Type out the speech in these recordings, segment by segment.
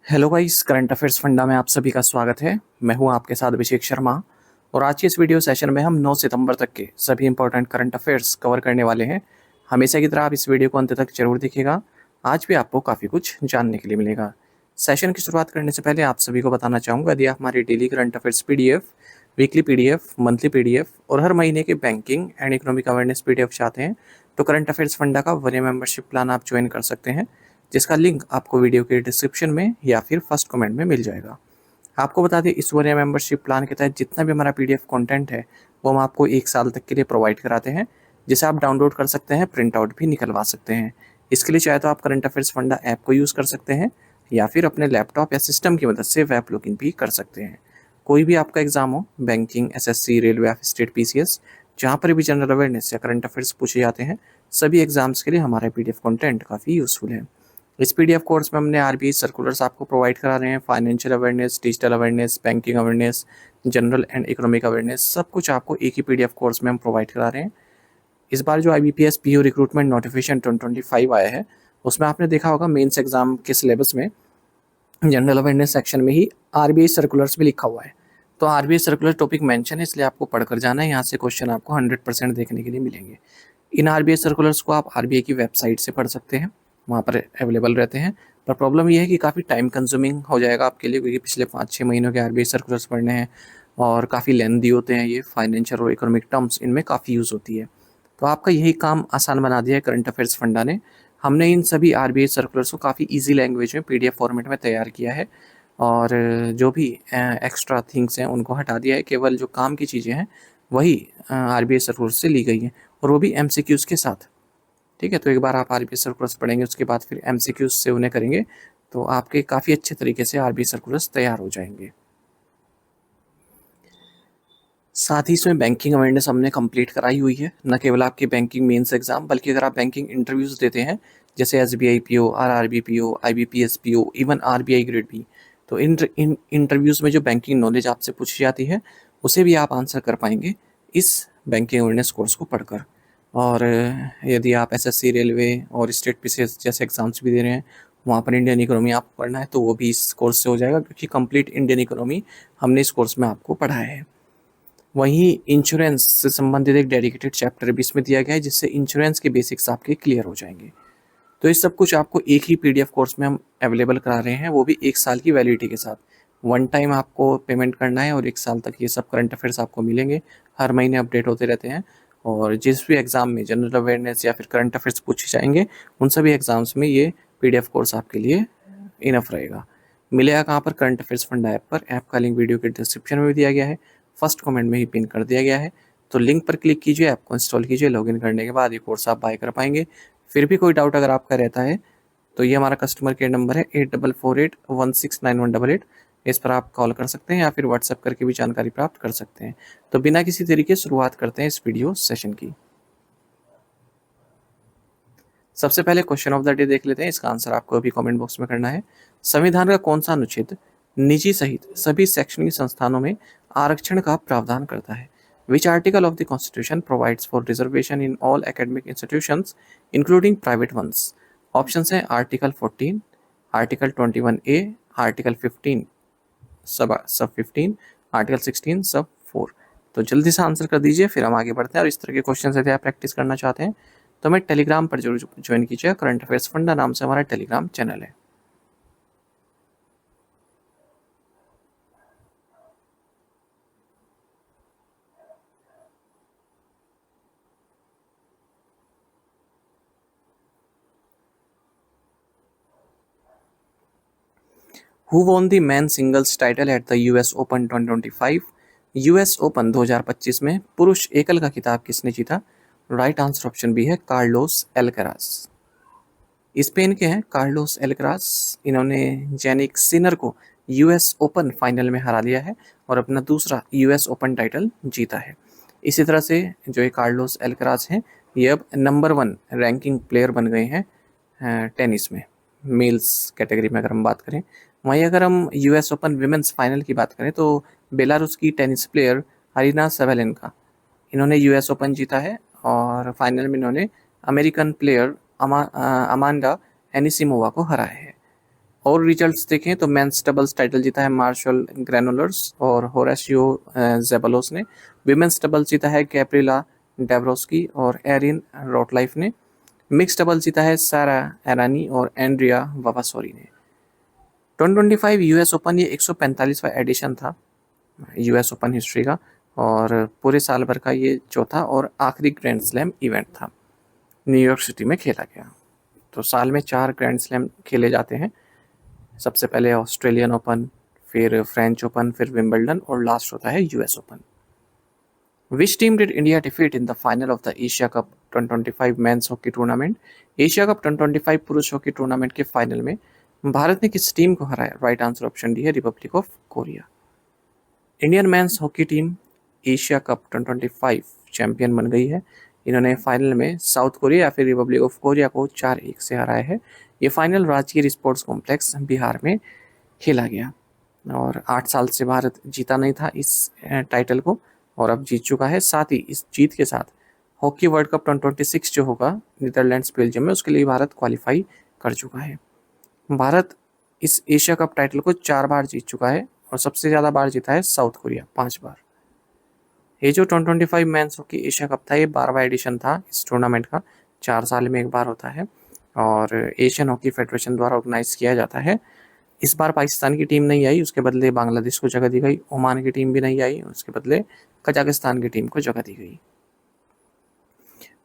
Hello guys, current affairs funda में आप सभी का स्वागत है। मैं हूं आपके साथ अभिषेक शर्मा और आज के इस वीडियो सेशन में हम 9 सितंबर तक के सभी इंपॉर्टेंट करंट अफेयर्स कवर करने वाले हैं। हमेशा की तरह आप इस वीडियो को अंत तक जरूर देखिएगा। आज भी आपको काफ़ी कुछ जानने के लिए मिलेगा। सेशन की शुरुआत करने से पहले आप सभी को बताना चाहूँगा, यदि आप हमारी daily current affairs PDF, weekly PDF, monthly PDF और हर महीने के banking and economic awareness PDF चाहते हैं तो करंट अफेयर्स फंडा का 1 ईयर मेंबरशिप प्लान आप ज्वाइन कर सकते हैं, जिसका लिंक आपको वीडियो के डिस्क्रिप्शन में या फिर फर्स्ट कमेंट में मिल जाएगा। आपको बता दें, इस 1 ईयर मेंबरशिप प्लान के तहत जितना भी हमारा PDF कंटेंट है वो हम आपको 1 साल तक के लिए प्रोवाइड कराते हैं, जिसे आप डाउनलोड कर सकते हैं, प्रिंट आउट भी निकलवा सकते हैं। इसके लिए चाहे तो आप करंट अफेयर्स फंडा ऐप को यूज़ कर सकते हैं या फिर अपने लैपटॉप या सिस्टम की मदद से वेब लॉगिन भी कर सकते हैं। कोई भी आपका एग्जाम हो, बैंकिंग, SSC, रेलवे या स्टेट PCS, जहाँ पर भी जनरल अवेयरनेस या करंट अफेयर्स पूछे जाते हैं, सभी एग्जाम्स के लिए हमारा PDF कंटेंट काफ़ी यूज़फुल है। इस PDF कोर्स में हमने RBI सर्कुलर्स आपको प्रोवाइड करा रहे हैं, financial awareness, digital awareness, banking awareness, general and economic awareness, सब कुछ आपको एक ही PDF कोर्स में हम प्रोवाइड करा रहे हैं। इस बार जो IBPS PO रिक्रूटमेंट नोटिफिकेशन 2025 आया है, उसमें आपने देखा होगा मेंस एग्जाम के सिलेबस में जनरल अवेयरनेस सेक्शन में ही RBI सर्कुलर्स भी लिखा हुआ है। तो RBI सर्कुलर टॉपिक मेंशन है, इसलिए आपको पढ़कर जाना है। यहाँ से क्वेश्चन आपको 100% देखने के लिए मिलेंगे। इन RBI सर्कुलर्स को आप RBI की वेबसाइट से पढ़ सकते हैं, वहाँ पर अवेलेबल रहते हैं। पर प्रॉब्लम ये है कि काफ़ी टाइम कंज्यूमिंग हो जाएगा आपके लिए, क्योंकि पिछले 5-6 महीनों के RBI सर्कुलर्स पढ़ने हैं और काफ़ी लेंदी होते हैं। ये फाइनेंशियल और इकोनॉमिक टर्म्स इनमें काफ़ी यूज़ होती है। तो आपका यही काम आसान बना दिया है करंट अफेयर्स फंडा ने। हमने इन सभी RBI सर्कुलर्स को काफ़ी ईजी लैंग्वेज में PDF फॉर्मेट में तैयार किया है और जो भी एक्स्ट्रा थिंग्स हैं उनको हटा दिया है। केवल जो काम की चीज़ें हैं वही RBI सर्कुलर्स से ली गई हैं, और वो भी MCQs के साथ। ठीक है, तो एक बार आप RBI सर्कुलर्स पढ़ेंगे, उसके बाद फिर MCQs से उन्हें करेंगे, तो आपके काफ़ी अच्छे तरीके से RBI सर्कुलर्स तैयार हो जाएंगे। साथ ही इसमें बैंकिंग अवेयरनेस हमने कंप्लीट कराई हुई है। न केवल आपके बैंकिंग मेंस एग्जाम, बल्कि अगर आप बैंकिंग इंटरव्यूज़ देते हैं, जैसे SBI PO, RRB PO, IBPS PO, even RBI grade भी, तो इन इंटरव्यूज़ में जो बैंकिंग नॉलेज आपसे पूछी जाती है उसे भी आप आंसर कर पाएंगे इस बैंकिंग अवेयरनेस कोर्स को पढ़कर। और यदि आप SSC, रेलवे और स्टेट PCS जैसे एग्जाम्स भी दे रहे हैं, वहाँ पर इंडियन इकोनॉमी आपको पढ़ना है, तो वो भी इस कोर्स से हो जाएगा, क्योंकि कंप्लीट इंडियन इकोनॉमी हमने इस कोर्स में आपको पढ़ाया है। वहीं इंश्योरेंस से संबंधित एक डेडिकेटेड चैप्टर भी इसमें दिया गया है, जिससे इंश्योरेंस के बेसिक्स आपके क्लियर हो जाएंगे। तो ये सब कुछ आपको एक ही PDF कोर्स में हम अवेलेबल करा रहे हैं, वो भी 1 साल की वैलिडिटी के साथ। वन टाइम आपको पेमेंट करना है और 1 साल तक ये सब करंट अफेयर्स आपको मिलेंगे। हर महीने अपडेट होते रहते हैं, और जिस भी एग्ज़ाम में जनरल अवेयरनेस या फिर करंट अफेयर्स पूछे जाएंगे, उन सभी एग्ज़ाम्स में ये PDF कोर्स आपके लिए इनफ रहेगा। मिलेगा कहाँ पर? करंट अफेयर्स फंडा ऐप पर। ऐप का लिंक वीडियो के डिस्क्रिप्शन में भी दिया गया है, फर्स्ट कमेंट में ही पिन कर दिया गया है। तो लिंक पर क्लिक कीजिए, ऐप को इंस्टॉल कीजिए, लॉगिन करने के बाद ये कोर्स आप बाय कर पाएंगे। फिर भी कोई डाउट अगर आपका रहता है तो ये हमारा कस्टमर केयर नंबर है 8448169188। इस पर आप कॉल कर सकते हैं या फिर व्हाट्सएप करके भी जानकारी प्राप्त कर सकते हैं। तो बिना किसी तरीके शुरुआत करते हैं इस वीडियो सेशन की। सबसे पहले क्वेश्चन ऑफ द डे देख लेते हैं, इसका आंसर आपको अभी कमेंट बॉक्स में करना है। संविधान का कौन सा अनुच्छेद निजी सहित सभी शैक्षणिक संस्थानों में आरक्षण का प्रावधान करता है? Which article of the constitution provides for reservation in all academic institutions including private ones? Option है आर्टिकल 14, आर्टिकल 21A, आर्टिकल 15 सब 15, आर्टिकल 16 सब 4। तो जल्दी से आंसर कर दीजिए, फिर हम आगे बढ़ते हैं। और इस तरह के क्वेश्चन यदि आप प्रैक्टिस करना चाहते हैं तो हमें टेलीग्राम पर जरूर ज्वाइन कीजिए। करंट अफेयर्स फंडा नाम से हमारा टेलीग्राम चैनल है। Who won the man singles title at the US open 2025? US open 2025 में पुरुष एकल का खिताब किसने जीता? राइट आंसर ऑप्शन बी है कार्लोस एल्कराज। स्पेन के हैं कार्लोस एल्कराज। इन्होंने जेनिक सिनर को US ओपन फाइनल में हरा दिया है और अपना दूसरा US ओपन टाइटल जीता है। इसी तरह से जो ये कार्लोस एल्कराज हैं, ये अब नंबर 1 रैंकिंग प्लेयर बन गए हैं टेनिस में, मेल्स कैटेगरी में अगर हम बात करें। वहीं अगर हम US ओपन विमेंस फाइनल की बात करें तो बेलारूस की टेनिस प्लेयर अरीना सेवेलेंका, इन्होंने US ओपन जीता है और फाइनल में इन्होंने अमेरिकन प्लेयर अमांडा एनिसिमोवा को हराया है। और रिजल्ट्स देखें तो मेंस डबल्स टाइटल जीता है मार्शल ग्रेनुलर्स और होराशियो जेबलोस ने। विमेंस डबल्स जीता है गैब्रिएला डेब्रोस्की और एरिन रोटलाइफ ने। मिक्स डबल जीता है सारा एरानी और एंड्रिया वावासोरी ने। 2025 यूएस ओपन ये 145वां एडिशन था यूएस ओपन हिस्ट्री का, और पूरे साल भर का ये चौथा और आखिरी ग्रैंड स्लैम इवेंट था। न्यूयॉर्क सिटी में खेला गया। तो साल में 4 ग्रैंड स्लैम खेले जाते हैं। सबसे पहले ऑस्ट्रेलियन ओपन, फिर फ्रेंच ओपन, फिर विंबलडन और लास्ट होता है US open. Which team did India defeat in the final of the Asia cup 2025 men's hockey tournament? Asia cup 2025 पुरुष हॉकी टूर्नामेंट के फाइनल में भारत ने किस टीम को हराया? राइट आंसर ऑप्शन डी है Republic of Korea. Indian men's hockey team Asia cup 2025 champion बन गई है। इन्होंने फाइनल में साउथ कोरिया या फिर रिपब्लिक ऑफ कोरिया को 4-1 से हराया है। ये final Rajgir sports complex Bihar में खेला गया, और 8 साल से भारत जीता नहीं था इस टाइटल को, और अब जीत चुका है। साथ ही इस जीत के साथ हॉकी वर्ल्ड कप 2026 जो होगा नीदरलैंड्स बेल्जियम में, उसके लिए भारत क्वालिफाई कर चुका है। भारत इस एशिया कप टाइटल को 4 बार जीत चुका है, और सबसे ज़्यादा बार जीता है साउथ कोरिया 5 बार। ये जो 2025 मेंस हॉकी एशिया कप था ये 12वां एडिशन था इस टूर्नामेंट का। 4 साल में एक बार होता है, और एशियन हॉकी फेडरेशन द्वारा ऑर्गेनाइज किया जाता है। इस बार पाकिस्तान की टीम नहीं आई, उसके बदले बांग्लादेश को जगह दी गई। ओमान की टीम भी नहीं आई, उसके बदले कजाकिस्तान की टीम को जगह दी गई।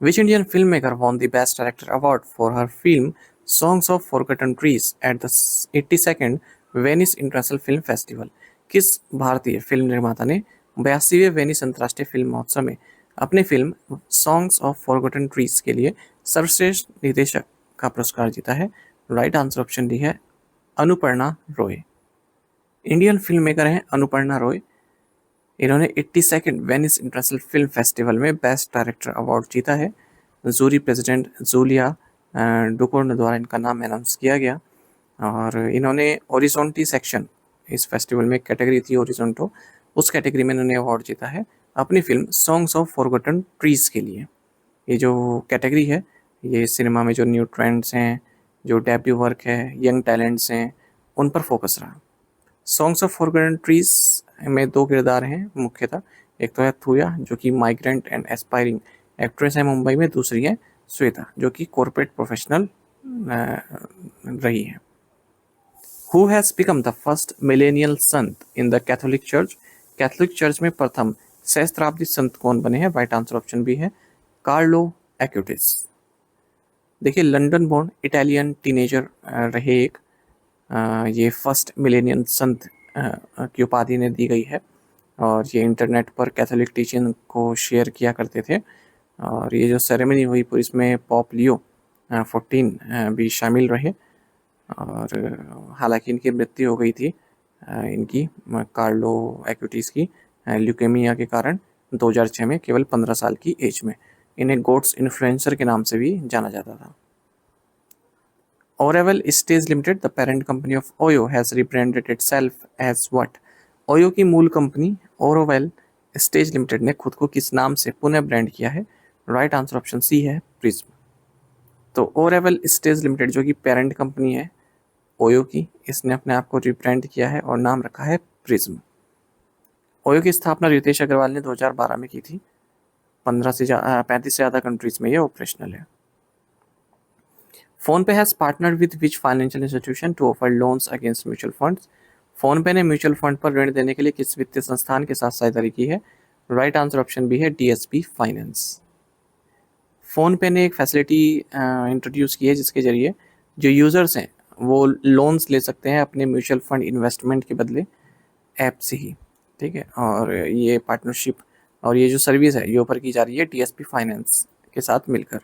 Which Indian film maker won the best director award for her film songs of forgotten trees at the 82nd Venice international film festival? किस भारतीय फिल्म निर्माता ने 82वें वेनिस अंतर्राष्ट्रीय फिल्म महोत्सव में अपनी film songs of forgotten trees के लिए सर्वश्रेष्ठ निर्देशक का पुरस्कार जीता है? राइट आंसर ऑप्शन डी है Anuparna Roy. Indian film maker हैं अनुपर्णा रॉय। इन्होंने 82nd Venice international film festival में बेस्ट डायरेक्टर अवार्ड जीता है। जूरी प्रेसिडेंट जूलिया डुकोर्न द्वारा इनका नाम अनाउंस किया गया, और इन्होंने ओरिजोंटी सेक्शन, इस फेस्टिवल में कैटेगरी थी ओरिजोंटो, उस कैटेगरी में इन्होंने अवार्ड जीता है अपनी film songs of forgotten trees के लिए। ये जो कैटेगरी है ये सिनेमा में जो न्यू ट्रेंड्स हैं, जो डेब्यू वर्क है, यंग टैलेंट्स हैं, उन पर फोकस रहा। सॉन्ग्स ऑफ फॉरगॉटन ट्रीज में 2 किरदार हैं मुख्यतः। एक तो है थूया जो कि माइग्रेंट एंड एस्पायरिंग एक्ट्रेस है मुंबई में, दूसरी है श्वेता जो कि कॉर्पोरेट प्रोफेशनल रही है। Who has become the first millennial sant in the Catholic church? Catholic church में प्रथम सहस्त्राब्दी संत कौन बने हैं? राइट आंसर ऑप्शन बी है कार्लो एक्यूटिस। देखिए लंदन बोर्न इटालियन टीनेजर रहे एक, ये फर्स्ट मिलेनियन संत की उपाधि ने दी गई है, और ये इंटरनेट पर कैथोलिक टीचिंग को शेयर किया करते थे। और ये जो सेरेमनी हुई पूरी, इसमें पॉप लियो 14 भी शामिल रहे, और हालांकि इनकी मृत्यु हो गई थी इनकी कार्लो एक्यूटिस की ल्यूकेमिया के कारण 2006 में, केवल 15 साल की एज में। इन्हें गोड्स इन्फ्लुएंसर के नाम से भी जाना जाता था। Oracle Stage Limited, the parent company of Oyo, has rebranded itself as what? OYO की मूल कंपनी Oracle Stage Limited ने खुद को किस नाम से पुनः ब्रांड किया है? राइट आंसर ऑप्शन सी है प्रिज्म। तो Oracle Stage Limited जो कि पेरेंट कंपनी है ओयो की, इसने अपने आप को रिब्रांड किया है और नाम रखा है प्रिज्म। ओयो की स्थापना रितेश अग्रवाल ने 2012 में की थी। 35 से ज़्यादा कंट्रीज में ये ऑपरेशनल है। PhonePe has partner with which financial institution to offer loans against mutual funds? PhonePe ने म्यूचुअल फंड पर ऋण देने के लिए किस वित्तीय संस्थान के साथ साझेदारी की है? राइट आंसर ऑप्शन बी है डीएसपी फाइनेंस। फोनपे ने एक फैसिलिटी इंट्रोड्यूस की है जिसके जरिए जो यूज़र्स हैं वो लोन्स ले सकते हैं अपने म्यूचुअल फंड इन्वेस्टमेंट के बदले ऐप से ही, ठीक है। और ये पार्टनरशिप और ये जो सर्विस है ये ऑफर की जा रही है डीएसपी फाइनेंस के साथ मिलकर।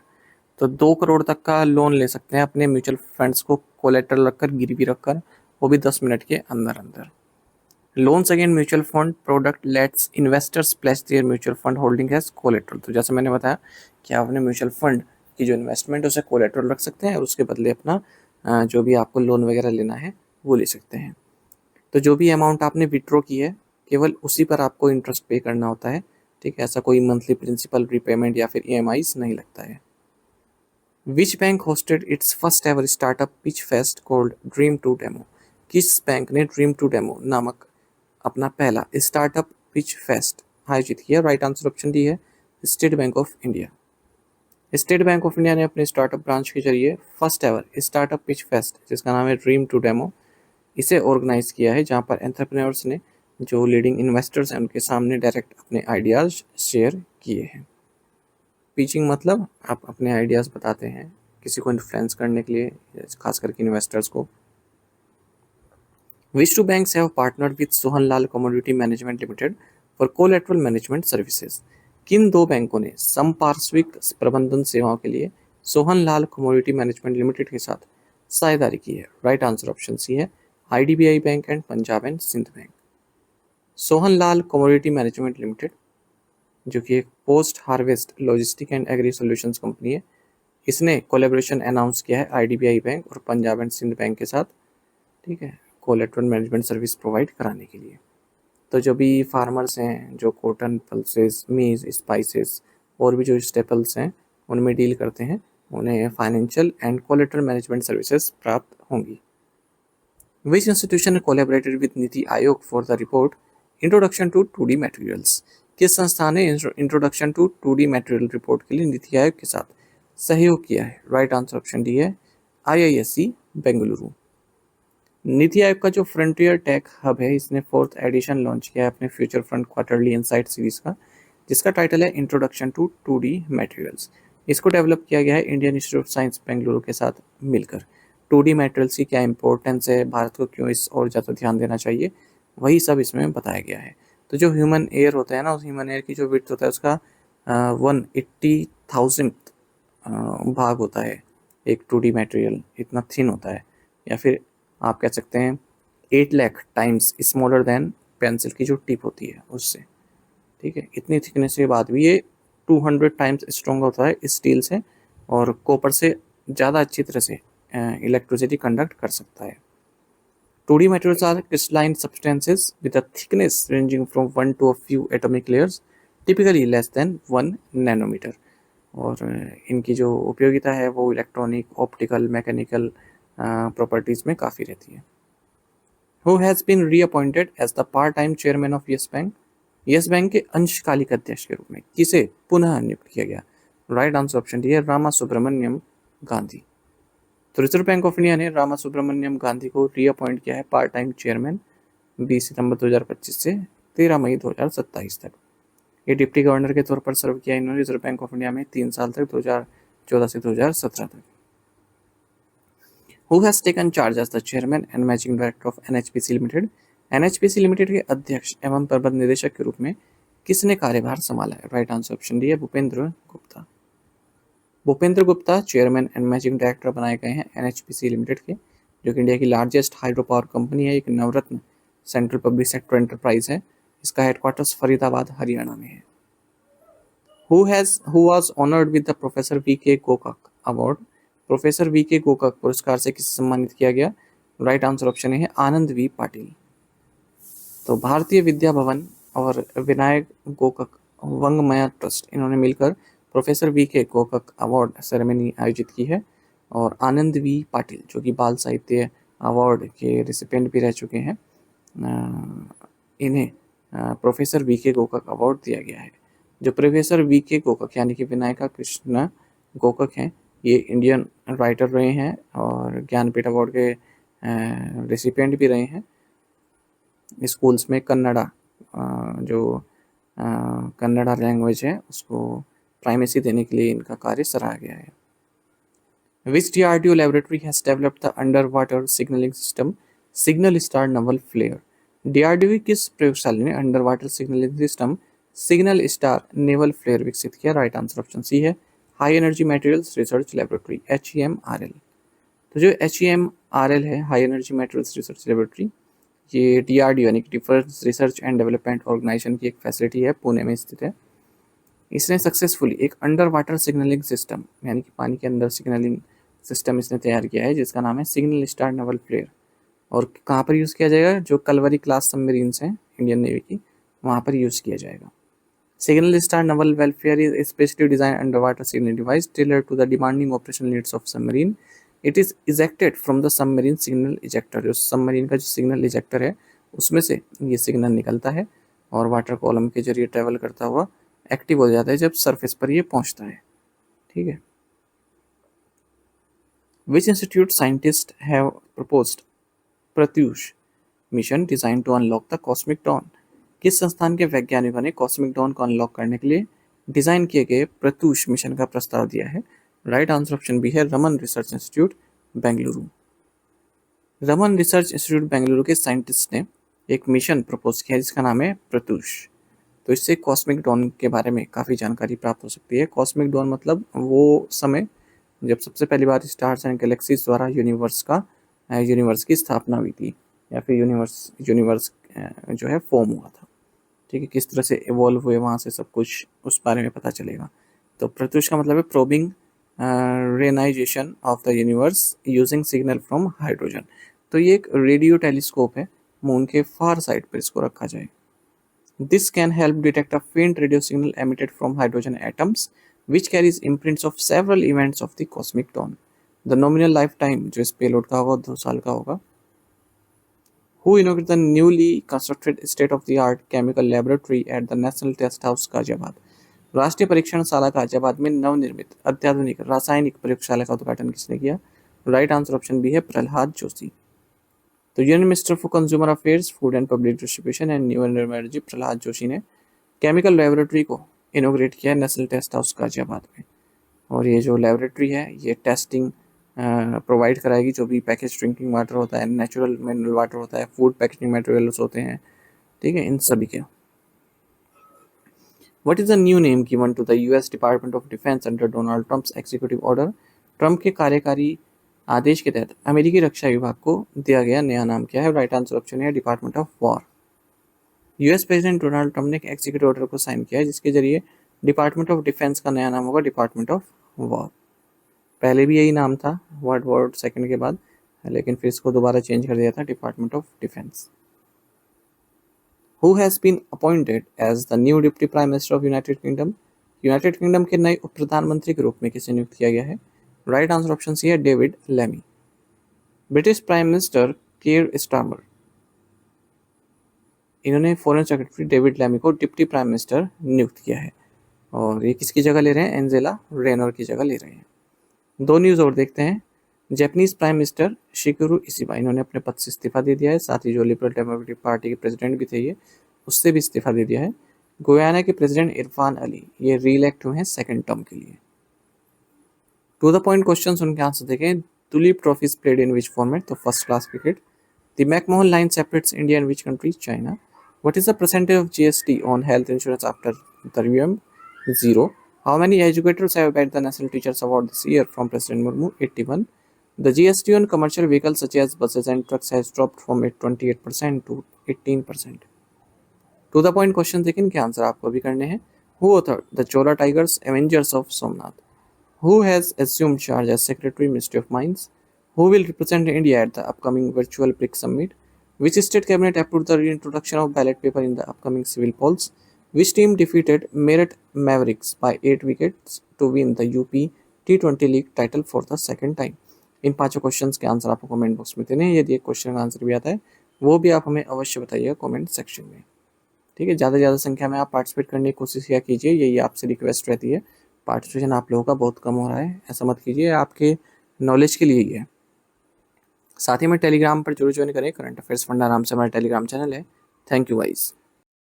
तो 2 करोड़ तक का लोन ले सकते हैं अपने म्यूचुअल फंड्स को कोलेटरल रखकर, गिरवी रखकर, वो भी 10 मिनट के अंदर अंदर। Loans again mutual fund product let's investors place their mutual fund holding as collateral. तो जैसे मैंने बताया कि आप अपने म्यूचुअल फंड की जो इन्वेस्टमेंट है उसे कोलेटरल रख सकते हैं और उसके बदले अपना जो भी आपको लोन वगैरह लेना है वो ले सकते हैं। तो जो भी अमाउंट आपने विड्रॉ की है केवल उसी पर आपको इंटरेस्ट पे करना होता है, ठीक है। ऐसा कोई मंथली प्रिंसिपल रिपेमेंट या फिर ईएमआईज नहीं लगता है। Which bank hosted its first ever startup pitch fest called dream to demo? किस बैंक ने ड्रीम टू डेमो नामक अपना पहला स्टार्टअप पिच फेस्ट आयोजित किया? राइट आंसर ऑप्शन डी है State Bank of India. State Bank of India ने अपने स्टार्टअप ब्रांच के जरिए first ever startup pitch fest, जिसका नाम है ड्रीम टू डेमो, इसे ऑर्गेनाइज किया है, जहां पर एंटरप्रेन्योर्स ने जो लीडिंग इन्वेस्टर्स हैं उनके सामने डायरेक्ट अपने आइडियाज शेयर किए हैं। पिचिंग मतलब आप अपने आइडियाज बताते हैं किसी को इन्फ्लुएंस करने के लिए, खास करके इन्वेस्टर्स को। Which two banks have partnered with Sohanlal commodity management limited for collateral management services? किन दो बैंकों ने संपार्श्विक प्रबंधन सेवाओं के लिए सोहनलाल कमोडिटी मैनेजमेंट लिमिटेड के साथ साझेदारी की है? राइट आंसर ऑप्शन सी है IDBI bank and Punjab and Sind bank. Sohanlal commodity management limited, जो कि एक post harvest logistic and agri solutions company है, इसने कोलैबोरेशन अनाउंस किया है IDBI बैंक और पंजाब एंड सिंध बैंक के साथ, ठीक है, कोलेटरल मैनेजमेंट सर्विस प्रोवाइड कराने के लिए। तो जो भी फार्मर्स हैं जो कॉटन, पल्सेस, मीज, स्पाइसेस और भी जो स्टेपल्स हैं उनमें डील करते हैं, उन्हें financial and collateral management services प्राप्त होंगी। Which institution collaborated with NITI Aayog for the report introduction to 2D materials? किस संस्थान ने introduction to 2D material report के लिए नीति आयोग के साथ सहयोग किया है? राइट आंसर ऑप्शन डी है IISc बेंगलुरु। नीति आयोग का जो फ्रंटियर टेक हब है, इसने 4th एडिशन लॉन्च किया है अपने future front quarterly insight series का, जिसका टाइटल है इंट्रोडक्शन टू 2D मटेरियल्स। इसको डेवलप किया गया है Indian institute of science Bengaluru के साथ मिलकर। 2D मटेरियल्स की क्या इंपॉर्टेंस है, भारत को क्यों इस और ज़्यादा ध्यान देना चाहिए, वही सब इसमें बताया गया है। तो जो ह्यूमन एयर होता है ना, उस ह्यूमन एयर की जो विड्थ होता है उसका 180,000 भाग होता है एक 2D मटेरियल, इतना थिन होता है। या फिर आप कह सकते हैं 8 lakh times smaller than pencil की जो टिप होती है उससे, ठीक है। इतनी थिकनेस के बाद भी ये 200 टाइम्स स्ट्रॉन्ग होता है स्टील से, और कॉपर से ज़्यादा अच्छी तरह से इलेक्ट्रिसिटी कंडक्ट कर सकता है। 2D materials are crystalline substances with a thickness ranging from 1 to a few atomic layers, typically less than 1 nanometer। और इनकी जो उपयोगिता है वो इलेक्ट्रॉनिक, ऑप्टिकल, मैकेनिकल प्रॉपर्टीज़ में काफ़ी रहती है। Who has been reappointed as the part-time chairman of Yes Bank? Yes Bank के अंशकालिक अध्यक्ष के रूप में किसे पुनः नियुक्त किया गया? राइट आंसर ऑप्शन डी है रामा सुब्रमण्यम गांधी। तो रिजर्व बैंक ऑफ इंडिया ने रामा सुब्रमण्यम गांधी को रीअपॉइंट किया है पार्ट टाइम चेयरमैन 20 सितंबर 2025 से 13 मई 2027 तक। ये डिप्टी गवर्नर के तौर पर सर्व किया इन्होंने रिजर्व बैंक ऑफ इंडिया में 3 साल तक, 2014 से 2017 तक। Who has taken charge as the chairman and managing director of NHPC Limited? NHPC Limited के अध्यक्ष एवं प्रबंध निदेशक के रूप में किसने कार्यभार संभाला है? राइट आंसर ऑप्शन डी है Bhupendra Gupta. Bhupendra Gupta chairman and managing director बनाए गए हैं NHPC लिमिटेड के, जो कि इंडिया की लार्जेस्ट हाइड्रो पावर कंपनी है, एक नवरत्न सेंट्रल पब्लिक सेक्टर एंटरप्राइज है। इसका हेडक्वार्टर्स फरीदाबाद हरियाणा में है। Who was honored with the professor VK Gokak award? Professor VK Gokak पुरस्कार से किसे सम्मानित किया गया? राइट आंसर ऑप्शन है आनंद V पाटिल। तो भारतीय विद्या भवन और विनायक गोकाक वंगमया ट्रस्ट, इन्होंने मिलकर professor VK Gokak award ceremony आयोजित की है, और आनंद V पाटिल, जो कि बाल साहित्य अवार्ड के रिसिपेंट भी रह चुके हैं, इन्हें प्रोफेसर VK गोकाक अवार्ड दिया गया है। जो प्रोफेसर VK गोकाक यानी कि विनायका कृष्ण गोकाक हैं, ये इंडियन राइटर रहे हैं और ज्ञानपीठ अवार्ड के रिसिपेंट भी रहे हैं। स्कूल्स में कन्नड़ा, जो कन्नड़ा लैंग्वेज है उसको प्राइमेसी देने के लिए इनका कार्य सराहा गया है। Which DRDO laboratory has developed the underwater signaling system signal star naval flare? DRDO किस प्रयोगशाला ने under water signalling system signal star naval flare विकसित किया? राइट आंसर ऑप्शन सी है high energy materials research laboratory HEMRL। तो जो HEMRL है, high energy materials research laboratory, ये DRDO यानी कि defence research and development organisation की एक फैसिलिटी है, पुणे में स्थित है। इसने सक्सेसफुली एक अंडर वाटर सिग्नलिंग सिस्टम यानी कि पानी के अंदर सिग्नलिंग सिस्टम इसने तैयार किया है, जिसका नाम है सिग्नल स्टार नवल फ्लेयर। और कहाँ पर यूज़ किया जाएगा? जो कलवरी क्लास सबमरीन्स हैं इंडियन नेवी की, वहाँ पर यूज़ किया जाएगा। Signal Star Naval Welfare is a specially designed underwater signal device tailored to the demanding operational needs of submarine. It is ejected from the submarine signal ejector. जो submarine का जो signal ejector है उसमें से ये signal निकलता है और वाटर कॉलम के जरिए ट्रेवल करता हुआ एक्टिव हो जाता है जब सरफेस पर ये पहुंचता है। ठीक है। Which institute scientists have proposed Pratyush mission design to unlock the cosmic dawn? किस संस्थान के वैज्ञानिकों ने कॉस्मिक डॉन को अनलॉक करने के लिए डिजाइन किए गए प्रत्यूष मिशन का प्रस्ताव दिया है? राइट आंसर ऑप्शन बी है Raman research institute Bengaluru. Raman research institute Bengaluru के साइंटिस्ट ने एक मिशन प्रपोज किया जिसका नाम है प्रत्यूष। तो इससे कॉस्मिक डॉन के बारे में काफ़ी जानकारी प्राप्त हो सकती है। कॉस्मिक डॉन मतलब वो समय जब सबसे पहली बार स्टार्स एंड गैलेक्सीज द्वारा यूनिवर्स की स्थापना हुई थी या फिर यूनिवर्स जो है फॉर्म हुआ था। ठीक है, किस तरह से इवॉल्व हुए वहाँ से सब कुछ उस बारे में पता चलेगा। तो प्रत्यूष का मतलब है probing reionization of the universe using signal from hydrogen. तो ये एक रेडियो टेलीस्कोप है, मून के फार साइड पर इसको रखा जाए। दिस कैन हेल्प डिटेक्ट अ फेंट radio signal emitted from hydrogen atoms which carries imprints of several events of the cosmic dawn. The nominal lifetime जो इस पेलोड का होगा 2 साल का होगा। Who inaugurated the newly constructed state-of-the-art chemical laboratory at the National Test House Ghaziabad? राष्ट्रीय परीक्षणशाला गाजियाबाद में नवनिर्मित अत्याधुनिक रासायनिक प्रयोगशाला का उद्घाटन किसने किया? राइट आंसर ऑप्शन बी है प्रहलाद जोशी। तो union minister for consumer affairs, food and public distribution and new energy Prahlad Joshi ने केमिकल लेबोरेटरी को इनोग्रेट किया है नेशनल टेस्ट हाउस गाजियाबाद में। और ये जो लेबोरेटरी है ये टेस्टिंग प्रोवाइड कराएगी जो भी पैकेज ड्रिंकिंग वाटर होता है, नेचुरल मिनरल वाटर होता है, फूड पैकेजिंग मटेरियल्स होते हैं, ठीक है, इन सभी के। What is the new name given to the US department of defence under Donald Trump's executive order? Trump के कार्यकारी आदेश के तहत अमेरिकी रक्षा विभाग को दिया गया नया नाम क्या है? राइट आंसर ऑप्शन है department of war. US president Donald Trump ने एक एग्जीक्यूटिव ऑर्डर को साइन किया है जिसके जरिए डिपार्टमेंट ऑफ डिफेंस का नया नाम होगा डिपार्टमेंट ऑफ वॉर। पहले भी यही नाम था वर्ल्ड वॉर सेकंड के बाद, लेकिन फिर इसको दोबारा चेंज कर दिया था department of defence. Who has been appointed as the new deputy prime minister of United Kingdom? United Kingdom के नए उप प्रधानमंत्री के रूप में किसे नियुक्त किया गया है? राइट आंसर ऑप्शन सी है David Lammy. British prime minister Keir Starmer, इन्होंने फॉरेन सेक्रेटरी डेविड लेमी को डिप्टी प्राइम मिनिस्टर नियुक्त किया है और ये किसकी जगह ले रहे हैं? एंजेला रेनर की जगह ले रहे हैं। 2 न्यूज़ और देखते हैं। Japanese prime minister Shigeru Ishiba, इन्होंने अपने पद से इस्तीफा दे दिया है। साथ ही जो लिबरल डेमोक्रेटिक पार्टी के प्रेसिडेंट भी थे ये, उससे भी इस्तीफा दे दिया है। गुयाना के प्रेसिडेंट इरफान अली ये रीइलेक्ट हुए हैं सेकेंड टर्म के लिए। टू द पॉइंट क्वेश्चन, उनके आंसर देखें। Duleep trophy played in which format? तो first class cricket. The McMahon line separates India and which country? China. What is the percentage of GST on health insurance after the review? 0. How many educators have bagged the National Teachers Award this year from President Murmu? 81. The GST on commercial vehicles such as buses and trucks has dropped from 28% to 18%. To the point question देखें, क्या answer आपको भी करने हैं। Who authored the Chola Tigers Avengers of Somnath? Who has assumed charge as Secretary Ministry of Mines? Who will represent India at the upcoming virtual BRICS summit? Which state cabinet approved the reintroduction of ballot paper in the upcoming civil polls? Which team defeated Meerut Mavericks by 8 wickets to win the UP T20 League title for the second time? In 5 questions के answer आपको comment box में देने हैं। यदि एक question का answer भी आता है वो भी आप हमें अवश्य बताइएगा कमेंट सेक्शन में। ठीक है, ज़्यादा से ज़्यादा संख्या में आप पार्टिसिपेट करने की कोशिश किया कीजिए, यही आपसे रिक्वेस्ट रहती है। पार्टिसिपेशन आप लोगों का बहुत कम हो रहा है, ऐसा मत कीजिए, आपके नॉलेज के लिए ही है। साथ ही में टेलीग्राम पर जरूर ज्वाइन करें, करंट अफेयर्स फंडा नाम से हमारा टेलीग्राम चैनल है। Thank you guys.